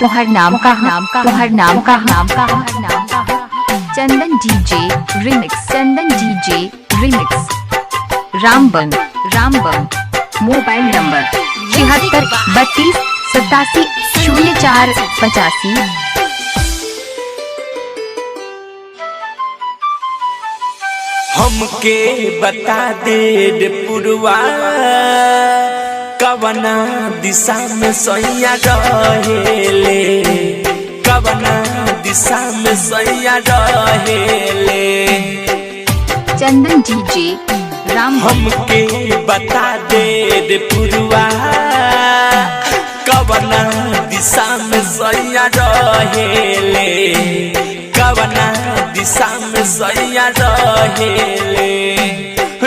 तुहर नाम का Chandan DJ remix Ramban mobile number 76 32 87 04 85। हमके बता दे रे पुरवा कवना दिशा में सैया रहेले, कवना दिशा में सैया रहेले। चंदन डीजे राम हमके बता दे रे पुरवा कवना दिशा में सैया रहेले, कवना दिशा में सैया रहेले।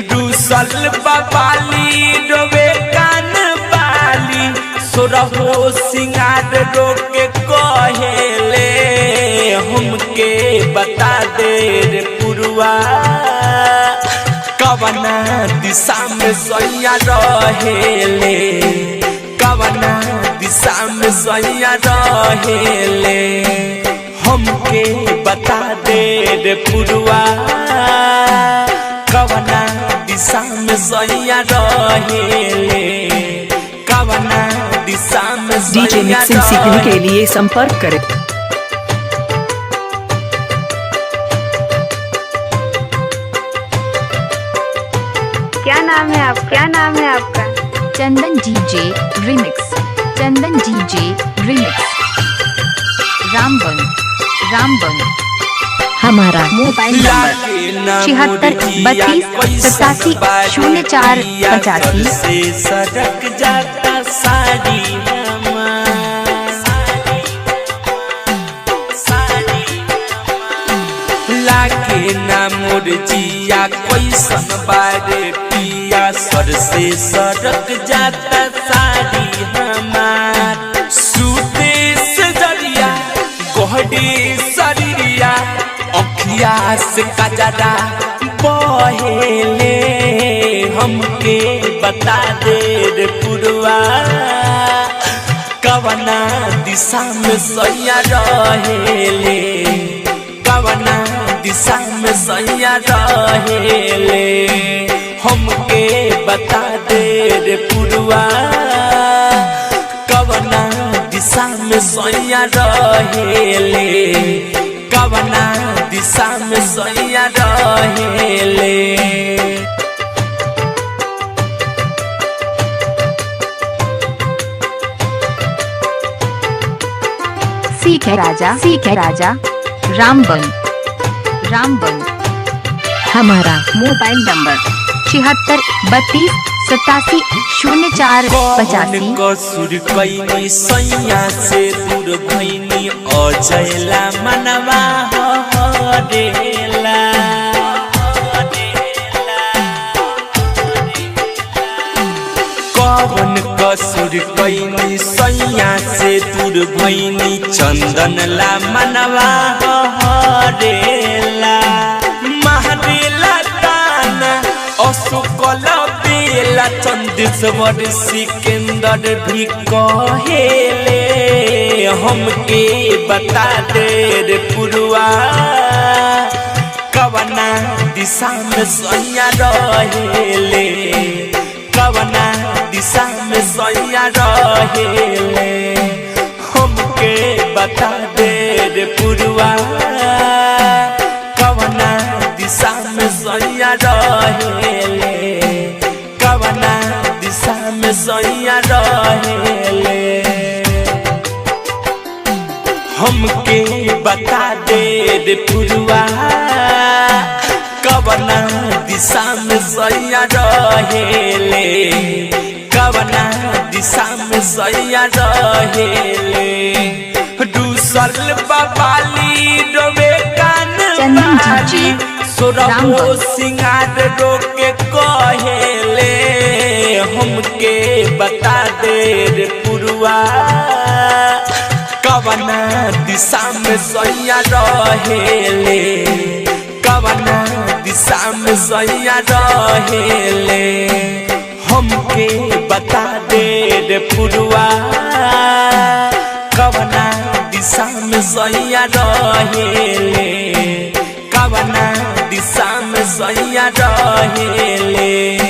दूसल बाबाली डोबे कान बाली सोरहो सिंगार रोके कहेले। हमके बता दे रे पुरवा कवना दिशा में सैया रहेले, कवना दिशा में सैया रहेले। हमके बता दे रे पुरवा कवना दिशा में सैया रहेले, कवना दिशा में डीजे मिक्सिंग सीखने के लिए संपर्क करें। क्या नाम है आपका? चंदन डीजे रिमिक्स रामबन हमारा मोबाइल नंबर 76 32 87 04 85। से सड़क जाता साड़ी लागे ना मुरजिया कैसन बारे पिया सर से सड़क जाता साड़ी हमार। सूते से जरिया गोहडी शरीरिया अखिया से कजरा बहेले। हमके बता दे रे पुरवा कवना दिशा में सैया रहेले, कवना दिशा में सैया रहेले। हमके बता दे रे पुरवा कवना दिशा में सैया रहेले, कवना दिशा में सैया रहेले। सीख है राजा रामबन हमारा मोबाइल नंबर 76 32 87 04 85। कसुर कैनी सैया से दूर भैनी अजयला मनवा हरेला। कवन कसुर कैनी सैया से दूर भैनी चंदन ला मनवा हरेला। महरेला ताना अशोकल बेला चंदेश्वर सिकंदर भी कहेले। हमके बता दे रे पुरवा कवना दिशा में सैया रहेले, कवना दिशा में सैया रहेले। हमके बता दे रे पुरवा कवना दिशा में सैया रहेले, कवना दिशा में सैया रहेले। हमके बता दे रे पुरवा कवना दिशा में सैया रहेले, कवना दिशा में सैया रहेले। दूसल बाबाली डोबे कान बाली सोरहो सिंगार रोके कहेले। हमके बता दे रे पुरवा कवना दिशा में सैया रहेले, कवना दिशा में सैया रहेले। हमके बता दे रे पुरवा कवना में सैया रहेले, कवना दिशा में सैया रहेले।